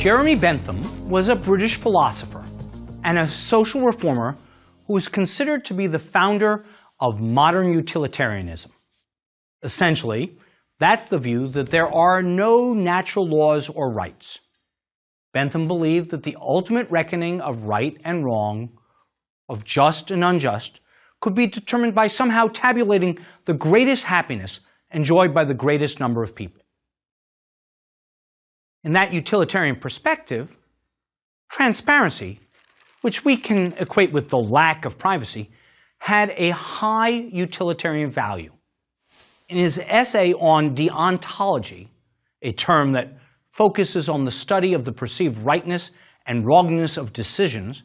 Jeremy Bentham was a British philosopher and a social reformer who is considered to be the founder of modern utilitarianism. Essentially, that's the view that there are no natural laws or rights. Bentham believed that the ultimate reckoning of right and wrong, of just and unjust, could be determined by somehow tabulating the greatest happiness enjoyed by the greatest number of people. In that utilitarian perspective, transparency, which we can equate with the lack of privacy, had a high utilitarian value. In his essay on deontology, a term that focuses on the study of the perceived rightness and wrongness of decisions,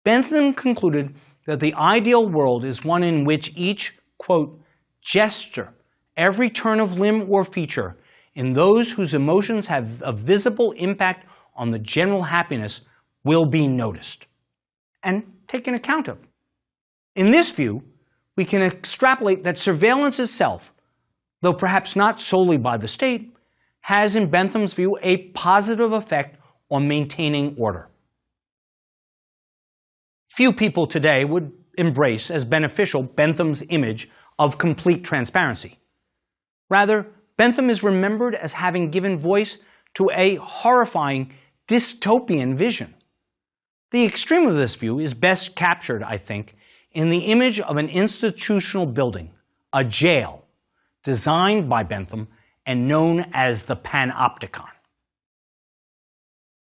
Bentham concluded that the ideal world is one in which each, quote, gesture, every turn of limb or feature, in those whose emotions have a visible impact on the general happiness will be noticed and taken account of. In this view, we can extrapolate that surveillance itself, though perhaps not solely by the state, has in Bentham's view a positive effect on maintaining order. Few people today would embrace as beneficial Bentham's image of complete transparency. Rather, Bentham is remembered as having given voice to a horrifying dystopian vision. The extreme of this view is best captured, I think, in the image of an institutional building, a jail, designed by Bentham and known as the Panopticon.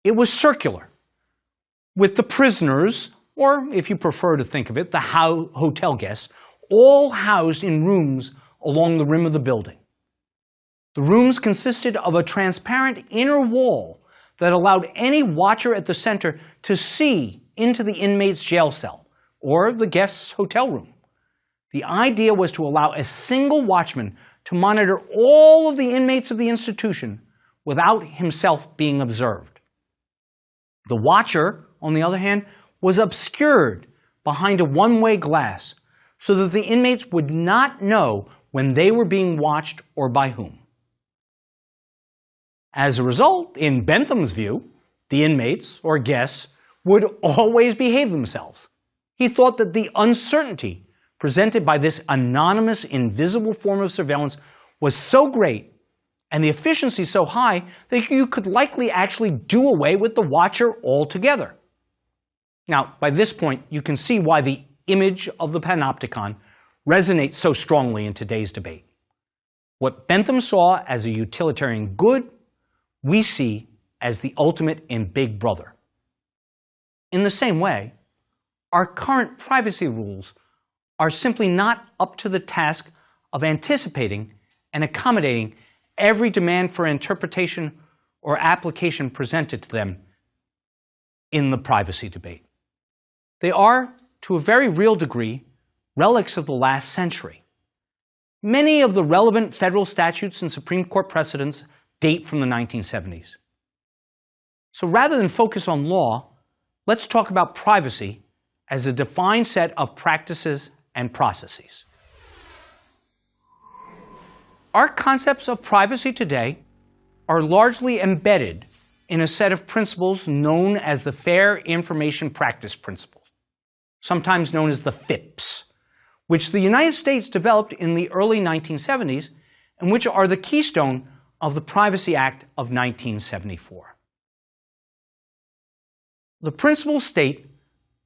It was circular, with the prisoners, or if you prefer to think of it, the hotel guests, all housed in rooms along the rim of the building. The rooms consisted of a transparent inner wall that allowed any watcher at the center to see into the inmate's jail cell or the guest's hotel room. The idea was to allow a single watchman to monitor all of the inmates of the institution without himself being observed. The watcher, on the other hand, was obscured behind a one-way glass so that the inmates would not know when they were being watched or by whom. As a result, in Bentham's view, the inmates, or guests, would always behave themselves. He thought that the uncertainty presented by this anonymous, invisible form of surveillance was so great and the efficiency so high that you could likely actually do away with the watcher altogether. Now, by this point, you can see why the image of the Panopticon resonates so strongly in today's debate. What Bentham saw as a utilitarian good, we see as the ultimate in Big Brother. In the same way, our current privacy rules are simply not up to the task of anticipating and accommodating every demand for interpretation or application presented to them in the privacy debate. They are, to a very real degree, relics of the last century. Many of the relevant federal statutes and Supreme Court precedents date from the 1970s. So rather than focus on law, let's talk about privacy as a defined set of practices and processes. Our concepts of privacy today are largely embedded in a set of principles known as the Fair Information Practice Principles, sometimes known as the FIPS, which the United States developed in the early 1970s and which are the keystone of the Privacy Act of 1974. The principles state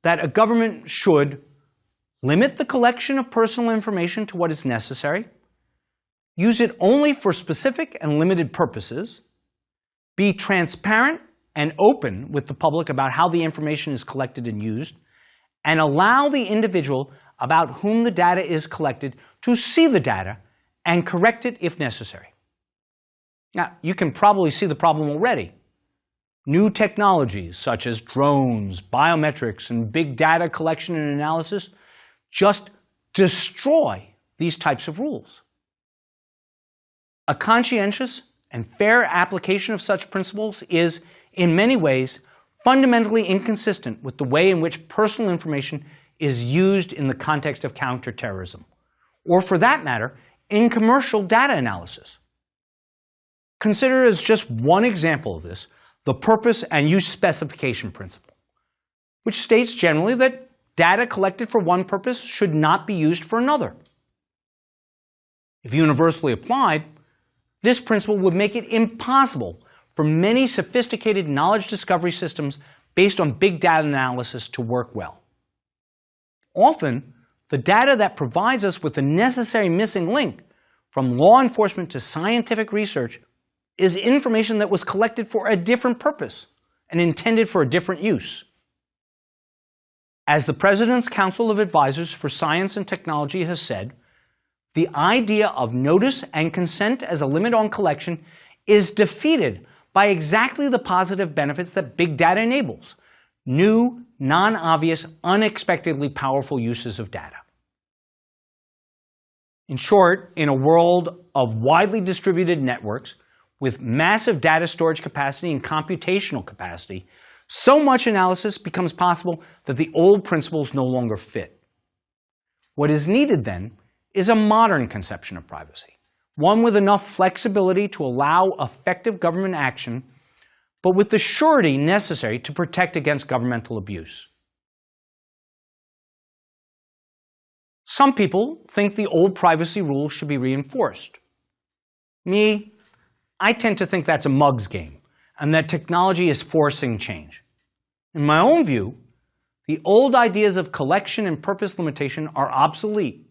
that a government should limit the collection of personal information to what is necessary, use it only for specific and limited purposes, be transparent and open with the public about how the information is collected and used, and allow the individual about whom the data is collected to see the data and correct it if necessary. Now, you can probably see the problem already. New technologies such as drones, biometrics, and big data collection and analysis just destroy these types of rules. A conscientious and fair application of such principles is, in many ways, fundamentally inconsistent with the way in which personal information is used in the context of counterterrorism, or for that matter, in commercial data analysis. Consider as just one example of this the purpose and use specification principle, which states generally that data collected for one purpose should not be used for another. If universally applied, this principle would make it impossible for many sophisticated knowledge discovery systems based on big data analysis to work well. Often, the data that provides us with the necessary missing link from law enforcement to scientific research is information that was collected for a different purpose and intended for a different use. As the President's Council of Advisors for Science and Technology has said, the idea of notice and consent as a limit on collection is defeated by exactly the positive benefits that big data enables: new, non-obvious, unexpectedly powerful uses of data. In short, in a world of widely distributed networks with massive data storage capacity and computational capacity, so much analysis becomes possible that the old principles no longer fit. What is needed then is a modern conception of privacy, one with enough flexibility to allow effective government action, but with the surety necessary to protect against governmental abuse. Some people think the old privacy rules should be reinforced. Me, I tend to think that's a mug's game, and that technology is forcing change. In my own view, the old ideas of collection and purpose limitation are obsolete,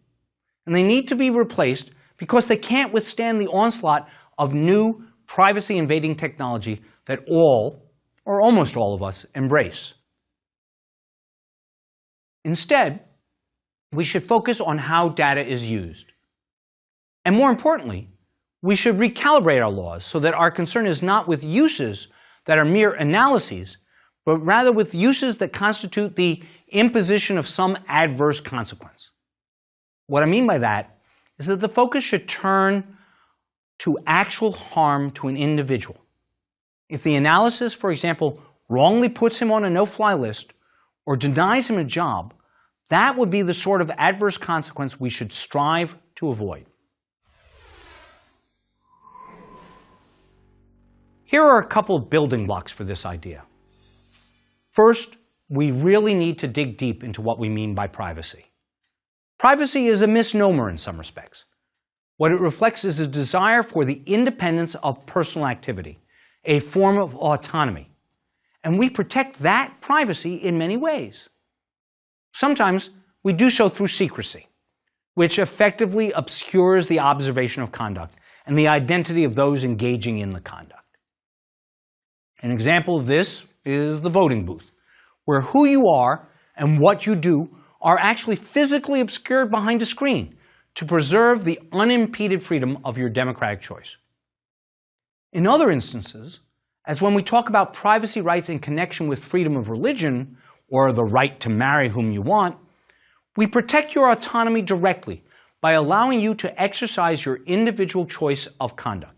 and they need to be replaced because they can't withstand the onslaught of new privacy-invading technology that all, or almost all of us, embrace. Instead, we should focus on how data is used. And more importantly, we should recalibrate our laws so that our concern is not with uses that are mere analyses, but rather with uses that constitute the imposition of some adverse consequence. What I mean by that is that the focus should turn to actual harm to an individual. If the analysis, for example, wrongly puts him on a no-fly list or denies him a job, that would be the sort of adverse consequence we should strive to avoid. Here are a couple of building blocks for this idea. First, we really need to dig deep into what we mean by privacy. Privacy is a misnomer in some respects. What it reflects is a desire for the independence of personal activity, a form of autonomy. And we protect that privacy in many ways. Sometimes we do so through secrecy, which effectively obscures the observation of conduct and the identity of those engaging in the conduct. An example of this is the voting booth, where who you are and what you do are actually physically obscured behind a screen to preserve the unimpeded freedom of your democratic choice. In other instances, as when we talk about privacy rights in connection with freedom of religion or the right to marry whom you want, we protect your autonomy directly by allowing you to exercise your individual choice of conduct.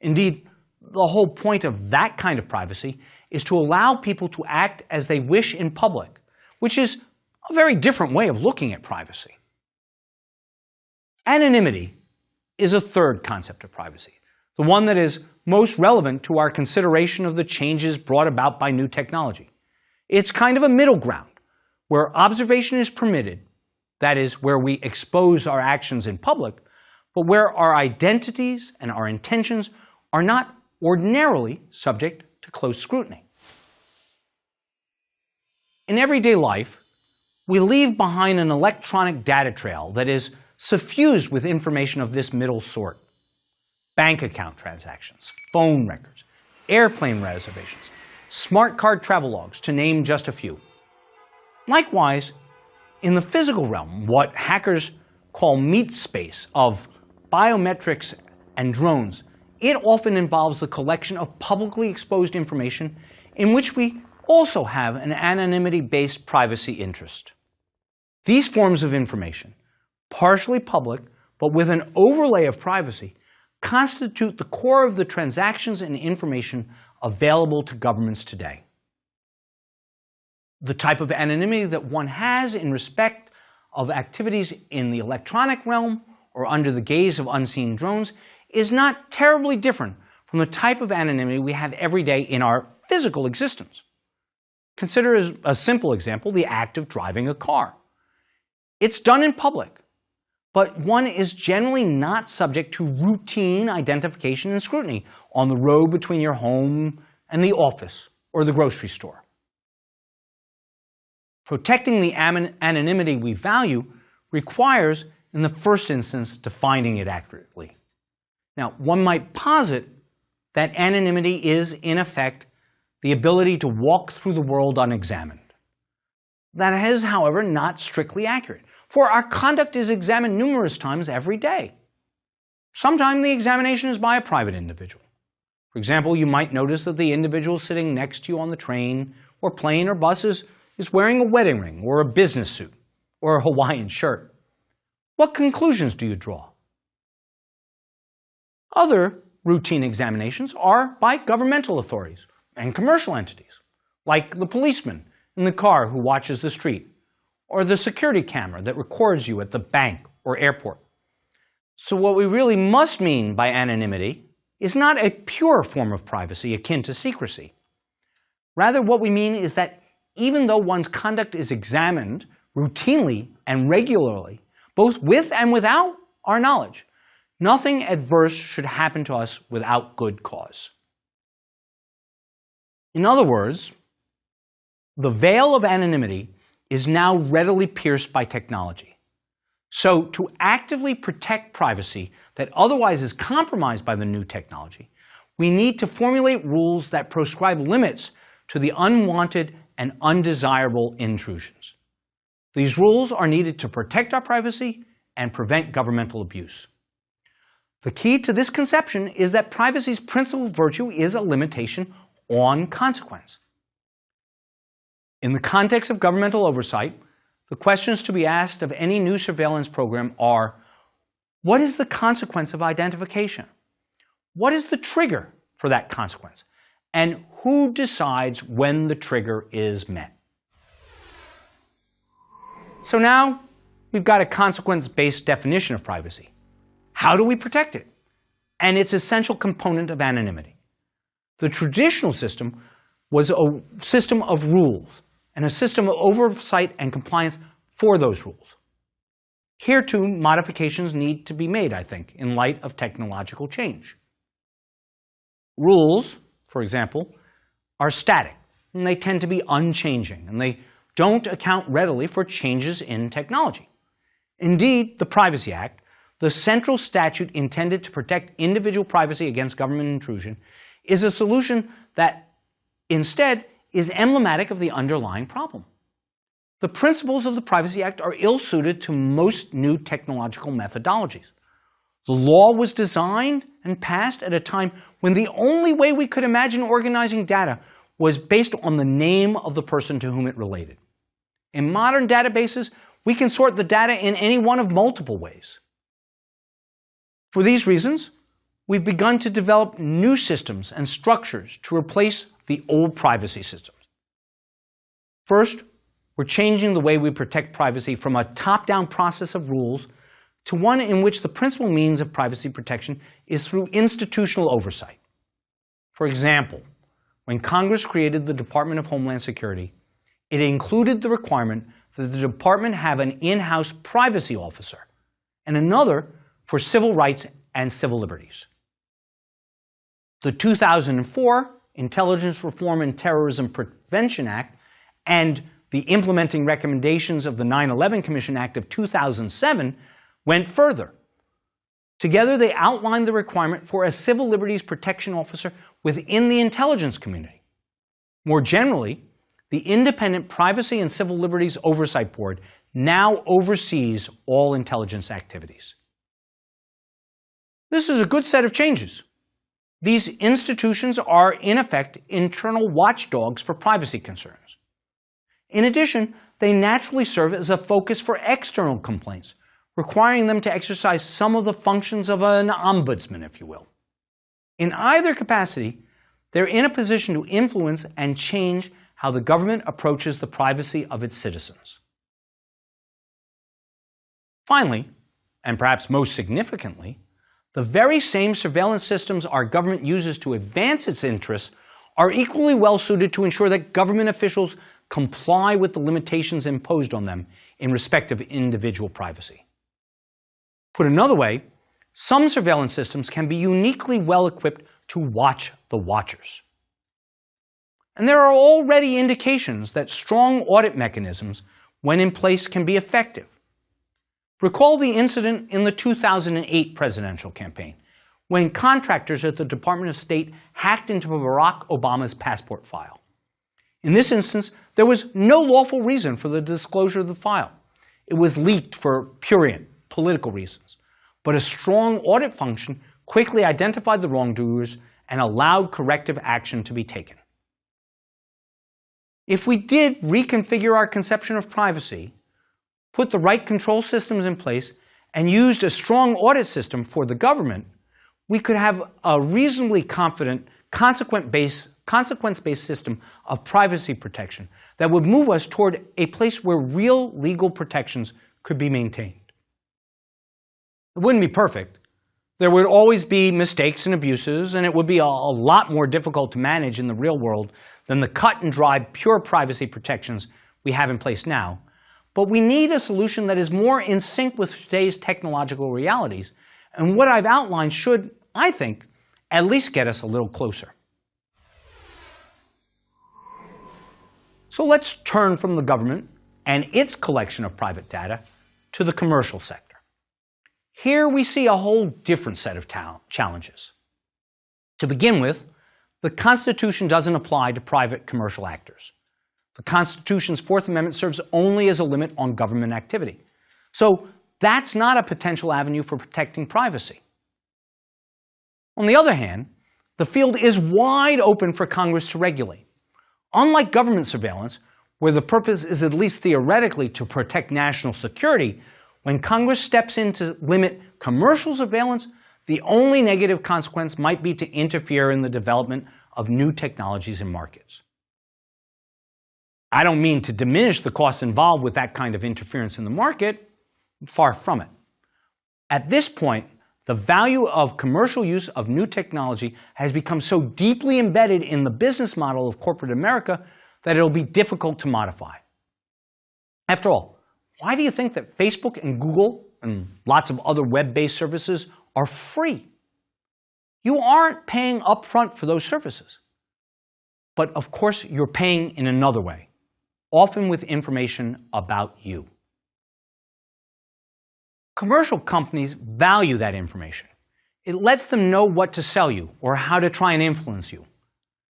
Indeed, the whole point of that kind of privacy is to allow people to act as they wish in public, which is a very different way of looking at privacy. Anonymity is a third concept of privacy, the one that is most relevant to our consideration of the changes brought about by new technology. It's kind of a middle ground, where observation is permitted, that is, where we expose our actions in public, but where our identities and our intentions are not ordinarily subject to close scrutiny. In everyday life, we leave behind an electronic data trail that is suffused with information of this middle sort. Bank account transactions, phone records, airplane reservations, smart card travel logs, to name just a few. Likewise, in the physical realm, what hackers call meat space of biometrics and drones, it often involves the collection of publicly exposed information in which we also have an anonymity-based privacy interest. These forms of information, partially public but with an overlay of privacy, constitute the core of the transactions and information available to governments today. The type of anonymity that one has in respect of activities in the electronic realm or under the gaze of unseen drones is not terribly different from the type of anonymity we have every day in our physical existence. Consider as a simple example the act of driving a car. It's done in public, but one is generally not subject to routine identification and scrutiny on the road between your home and the office or the grocery store. Protecting the anonymity we value requires, in the first instance, defining it accurately. Now, one might posit that anonymity is, in effect, the ability to walk through the world unexamined. That is, however, not strictly accurate, for our conduct is examined numerous times every day. Sometimes the examination is by a private individual. For example, you might notice that the individual sitting next to you on the train or plane or bus is wearing a wedding ring or a business suit or a Hawaiian shirt. What conclusions do you draw? Other routine examinations are by governmental authorities and commercial entities, like the policeman in the car who watches the street, or the security camera that records you at the bank or airport. So what we really must mean by anonymity is not a pure form of privacy akin to secrecy. Rather, what we mean is that even though one's conduct is examined routinely and regularly, both with and without our knowledge, nothing adverse should happen to us without good cause. In other words, the veil of anonymity is now readily pierced by technology. So, to actively protect privacy that otherwise is compromised by the new technology, we need to formulate rules that prescribe limits to the unwanted and undesirable intrusions. These rules are needed to protect our privacy and prevent governmental abuse. The key to this conception is that privacy's principal virtue is a limitation on consequence. In the context of governmental oversight, the questions to be asked of any new surveillance program are, what is the consequence of identification? What is the trigger for that consequence? And who decides when the trigger is met? So now we've got a consequence-based definition of privacy. How do we protect it? And its essential component of anonymity. The traditional system was a system of rules and a system of oversight and compliance for those rules. Here too, modifications need to be made, I think, in light of technological change. Rules, for example, are static, and they tend to be unchanging, and they don't account readily for changes in technology. Indeed, the Privacy Act, the central statute intended to protect individual privacy against government intrusion, is a solution that instead is emblematic of the underlying problem. The principles of the Privacy Act are ill-suited to most new technological methodologies. The law was designed and passed at a time when the only way we could imagine organizing data was based on the name of the person to whom it related. In modern databases, we can sort the data in any one of multiple ways. For these reasons, we've begun to develop new systems and structures to replace the old privacy systems. First, we're changing the way we protect privacy from a top-down process of rules to one in which the principal means of privacy protection is through institutional oversight. For example, when Congress created the Department of Homeland Security, it included the requirement that the department have an in-house privacy officer and another for civil rights and civil liberties. The 2004 Intelligence Reform and Terrorism Prevention Act and the implementing recommendations of the 9/11 Commission Act of 2007 went further. Together, they outlined the requirement for a civil liberties protection officer within the intelligence community. More generally, the Independent Privacy and Civil Liberties Oversight Board now oversees all intelligence activities. This is a good set of changes. These institutions are, in effect, internal watchdogs for privacy concerns. In addition, they naturally serve as a focus for external complaints, requiring them to exercise some of the functions of an ombudsman, if you will. In either capacity, they're in a position to influence and change how the government approaches the privacy of its citizens. Finally, and perhaps most significantly, the very same surveillance systems our government uses to advance its interests are equally well suited to ensure that government officials comply with the limitations imposed on them in respect of individual privacy. Put another way, some surveillance systems can be uniquely well equipped to watch the watchers. And there are already indications that strong audit mechanisms, when in place, can be effective. Recall the incident in the 2008 presidential campaign, when contractors at the Department of State hacked into Barack Obama's passport file. In this instance, there was no lawful reason for the disclosure of the file. It was leaked for prurient political reasons. But a strong audit function quickly identified the wrongdoers and allowed corrective action to be taken. If we did reconfigure our conception of privacy, put the right control systems in place, and used a strong audit system for the government, we could have a reasonably confident, consequence-based system of privacy protection that would move us toward a place where real legal protections could be maintained. It wouldn't be perfect. There would always be mistakes and abuses, and it would be a lot more difficult to manage in the real world than the cut-and-dried pure privacy protections we have in place now. But we need a solution that is more in sync with today's technological realities, and what I've outlined should, I think, at least get us a little closer. So let's turn from the government and its collection of private data to the commercial sector. Here we see a whole different set of challenges. To begin with, the Constitution doesn't apply to private commercial actors. The Constitution's Fourth Amendment serves only as a limit on government activity. So that's not a potential avenue for protecting privacy. On the other hand, the field is wide open for Congress to regulate. Unlike government surveillance, where the purpose is at least theoretically to protect national security, when Congress steps in to limit commercial surveillance, the only negative consequence might be to interfere in the development of new technologies and markets. I don't mean to diminish the costs involved with that kind of interference in the market. Far from it. At this point, the value of commercial use of new technology has become so deeply embedded in the business model of corporate America that it'll be difficult to modify. After all, why do you think that Facebook and Google and lots of other web-based services are free? You aren't paying upfront for those services. But of course, you're paying in another way, often with information about you. Commercial companies value that information. It lets them know what to sell you or how to try and influence you.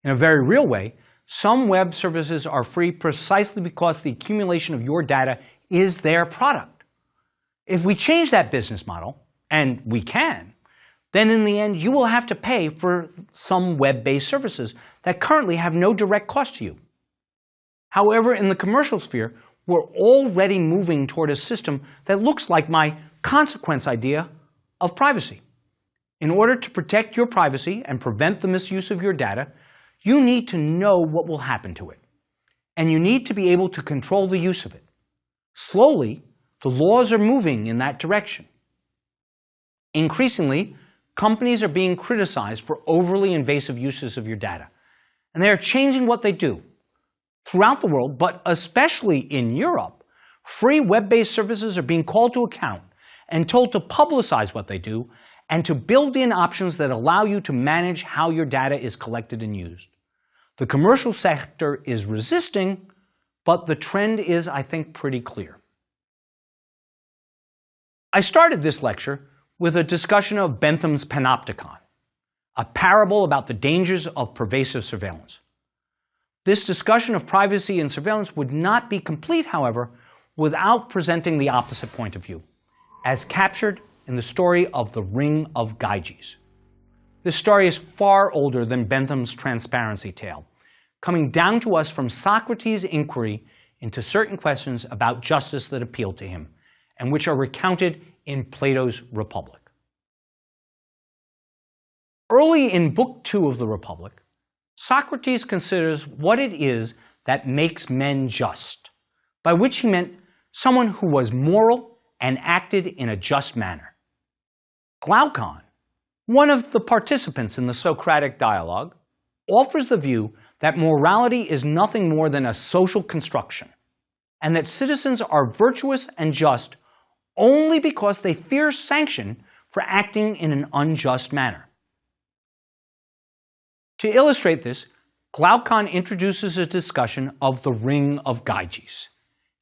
In a very real way, some web services are free precisely because the accumulation of your data is their product. If we change that business model, and we can, then in the end you will have to pay for some web-based services that currently have no direct cost to you. However, in the commercial sphere, we're already moving toward a system that looks like my consequence idea of privacy. In order to protect your privacy and prevent the misuse of your data, you need to know what will happen to it. And you need to be able to control the use of it. Slowly, the laws are moving in that direction. Increasingly, companies are being criticized for overly invasive uses of your data. And they are changing what they do. Throughout the world, but especially in Europe, free web-based services are being called to account and told to publicize what they do and to build in options that allow you to manage how your data is collected and used. The commercial sector is resisting, but the trend is, I think, pretty clear. I started this lecture with a discussion of Bentham's Panopticon, a parable about the dangers of pervasive surveillance. This discussion of privacy and surveillance would not be complete, however, without presenting the opposite point of view, as captured in the story of the Ring of Gyges. This story is far older than Bentham's transparency tale, coming down to us from Socrates' inquiry into certain questions about justice that appealed to him, and which are recounted in Plato's Republic. Early in Book 2 of the Republic, Socrates considers what it is that makes men just, by which he meant someone who was moral and acted in a just manner. Glaucon, one of the participants in the Socratic dialogue, offers the view that morality is nothing more than a social construction, and that citizens are virtuous and just only because they fear sanction for acting in an unjust manner. To illustrate this, Glaucon introduces a discussion of the Ring of Gyges,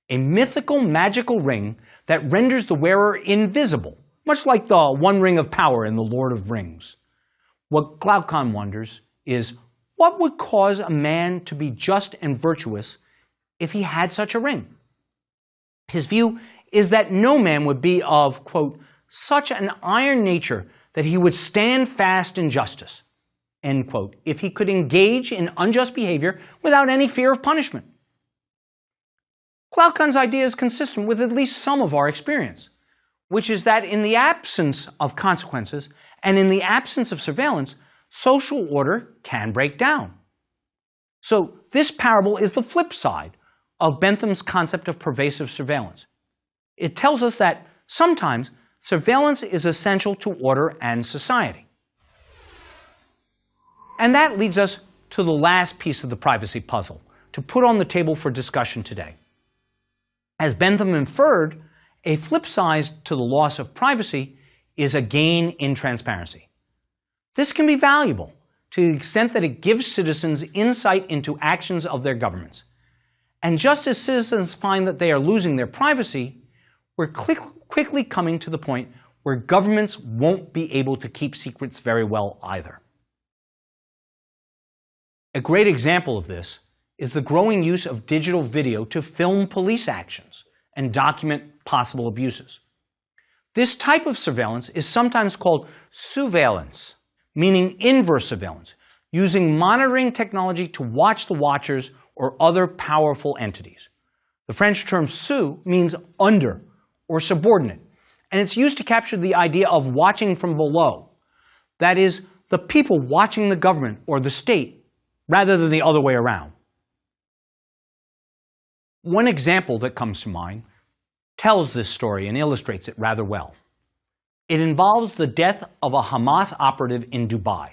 a mythical magical ring that renders the wearer invisible, much like the One Ring of Power in The Lord of Rings. What Glaucon wonders is, what would cause a man to be just and virtuous if he had such a ring? His view is that no man would be of, quote, such an iron nature that he would stand fast in justice, end quote, if he could engage in unjust behavior without any fear of punishment. Glaucon's idea is consistent with at least some of our experience, which is that in the absence of consequences and in the absence of surveillance, social order can break down. So this parable is the flip side of Bentham's concept of pervasive surveillance. It tells us that sometimes surveillance is essential to order and society. And that leads us to the last piece of the privacy puzzle to put on the table for discussion today. As Bentham inferred, a flip side to the loss of privacy is a gain in transparency. This can be valuable to the extent that it gives citizens insight into actions of their governments. And just as citizens find that they are losing their privacy, we're quickly coming to the point where governments won't be able to keep secrets very well either. A great example of this is the growing use of digital video to film police actions and document possible abuses. This type of surveillance is sometimes called sousveillance, meaning inverse surveillance, using monitoring technology to watch the watchers or other powerful entities. The French term sous means under or subordinate, and it's used to capture the idea of watching from below. That is, the people watching the government or the state, rather than the other way around. One example that comes to mind tells this story and illustrates it rather well. It involves the death of a Hamas operative in Dubai.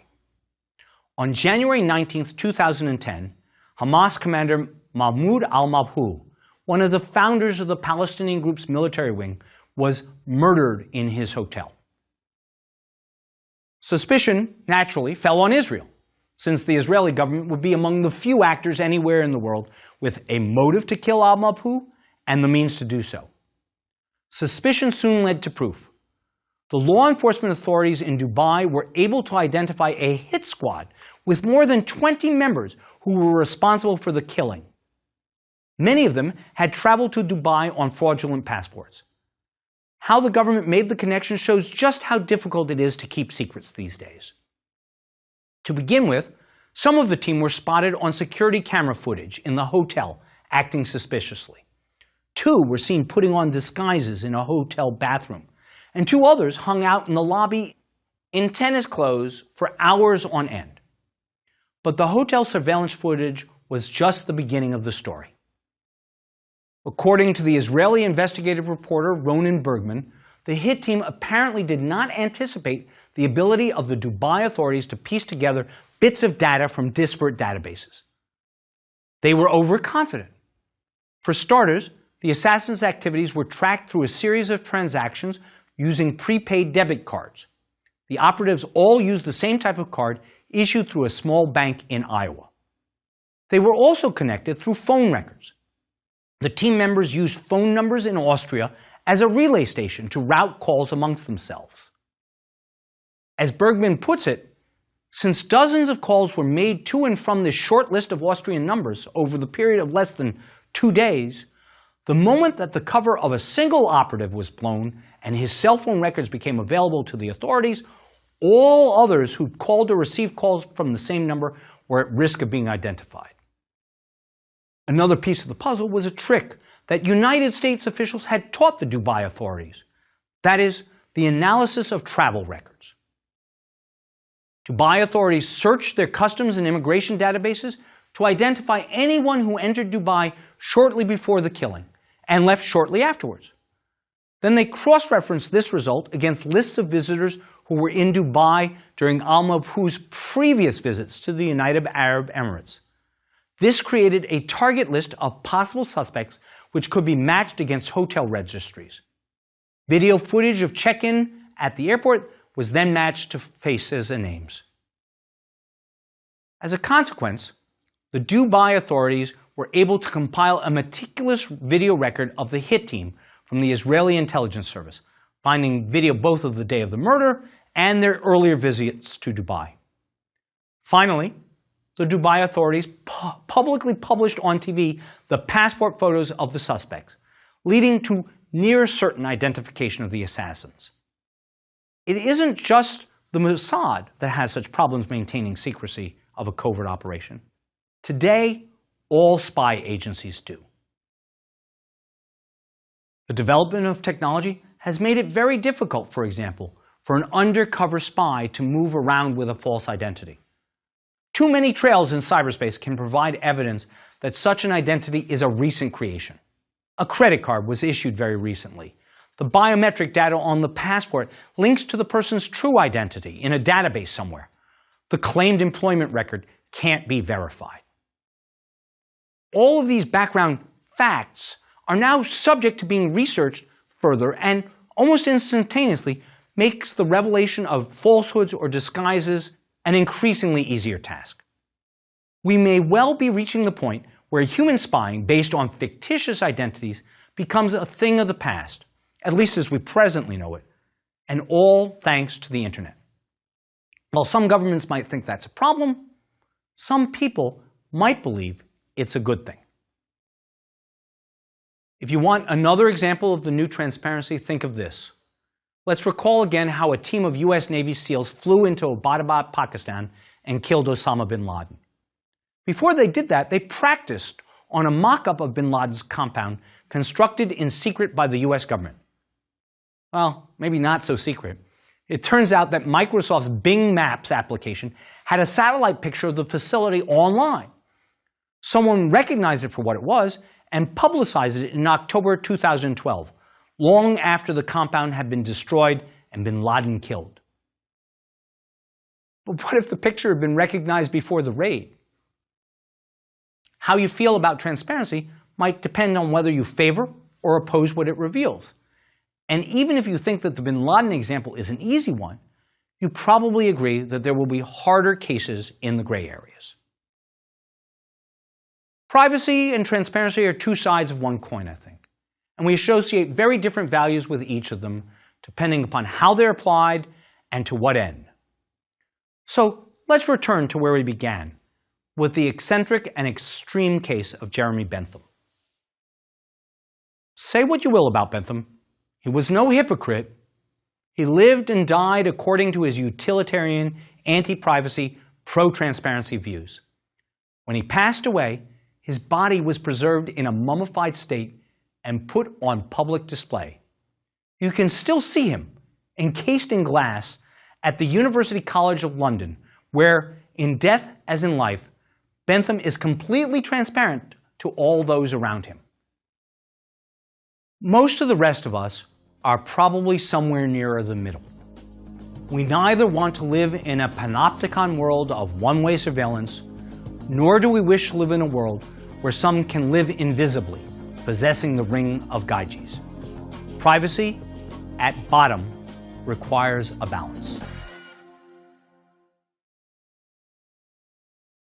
On January 19, 2010, Hamas commander Mahmoud al-Mabhouh, one of the founders of the Palestinian group's military wing, was murdered in his hotel. Suspicion, naturally, fell on Israel, since the Israeli government would be among the few actors anywhere in the world with a motive to kill al-Mabhouh and the means to do so. Suspicion soon led to proof. The law enforcement authorities in Dubai were able to identify a hit squad with more than 20 members who were responsible for the killing. Many of them had traveled to Dubai on fraudulent passports. How the government made the connection shows just how difficult it is to keep secrets these days. To begin with, some of the team were spotted on security camera footage in the hotel, acting suspiciously. 2 were seen putting on disguises in a hotel bathroom, and 2 others hung out in the lobby in tennis clothes for hours on end. But the hotel surveillance footage was just the beginning of the story. According to the Israeli investigative reporter Ronen Bergman, the hit team apparently did not anticipate the ability of the Dubai authorities to piece together bits of data from disparate databases. They were overconfident. For starters, the assassins' activities were tracked through a series of transactions using prepaid debit cards. The operatives all used the same type of card issued through a small bank in Iowa. They were also connected through phone records. The team members used phone numbers in Austria as a relay station to route calls amongst themselves. As Bergman puts it, since dozens of calls were made to and from this short list of Austrian numbers over the period of less than 2 days, the moment that the cover of a single operative was blown and his cell phone records became available to the authorities, all others who called or received calls from the same number were at risk of being identified. Another piece of the puzzle was a trick that United States officials had taught the Dubai authorities. That is, the analysis of travel records. Dubai authorities searched their customs and immigration databases to identify anyone who entered Dubai shortly before the killing and left shortly afterwards. Then they cross-referenced this result against lists of visitors who were in Dubai during al-Mabhouh's previous visits to the United Arab Emirates. This created a target list of possible suspects which could be matched against hotel registries. Video footage of check-in at the airport was then matched to faces and names. As a consequence, the Dubai authorities were able to compile a meticulous video record of the hit team from the Israeli intelligence service, finding video both of the day of the murder and their earlier visits to Dubai. Finally, the Dubai authorities publicly published on TV the passport photos of the suspects, leading to near certain identification of the assassins. It isn't just the Mossad that has such problems maintaining secrecy of a covert operation. Today, all spy agencies do. The development of technology has made it very difficult, for example, for an undercover spy to move around with a false identity. Too many trails in cyberspace can provide evidence that such an identity is a recent creation. A credit card was issued very recently. The biometric data on the passport links to the person's true identity in a database somewhere. The claimed employment record can't be verified. All of these background facts are now subject to being researched further and almost instantaneously makes the revelation of falsehoods or disguises an increasingly easier task. We may well be reaching the point where human spying based on fictitious identities becomes a thing of the past, at least as we presently know it, and all thanks to the internet. While some governments might think that's a problem, some people might believe it's a good thing. If you want another example of the new transparency, think of this. Let's recall again how a team of US Navy SEALs flew into Abbottabad, Pakistan, and killed Osama bin Laden. Before they did that, they practiced on a mock-up of bin Laden's compound constructed in secret by the US government. Well, maybe not so secret. It turns out that Microsoft's Bing Maps application had a satellite picture of the facility online. Someone recognized it for what it was and publicized it in October 2012, long after the compound had been destroyed and bin Laden killed. But what if the picture had been recognized before the raid? How you feel about transparency might depend on whether you favor or oppose what it reveals. And even if you think that the bin Laden example is an easy one, you probably agree that there will be harder cases in the gray areas. Privacy and transparency are two sides of one coin, I think. And we associate very different values with each of them, depending upon how they're applied and to what end. So let's return to where we began, with the eccentric and extreme case of Jeremy Bentham. Say what you will about Bentham, he was no hypocrite. He lived and died according to his utilitarian, anti-privacy, pro-transparency views. When he passed away, his body was preserved in a mummified state and put on public display. You can still see him, encased in glass, at the University College of London, where, in death as in life, Bentham is completely transparent to all those around him. Most of the rest of us are probably somewhere nearer the middle. We neither want to live in a panopticon world of one-way surveillance, nor do we wish to live in a world where some can live invisibly, possessing the ring of Gyges. Privacy, at bottom, requires a balance.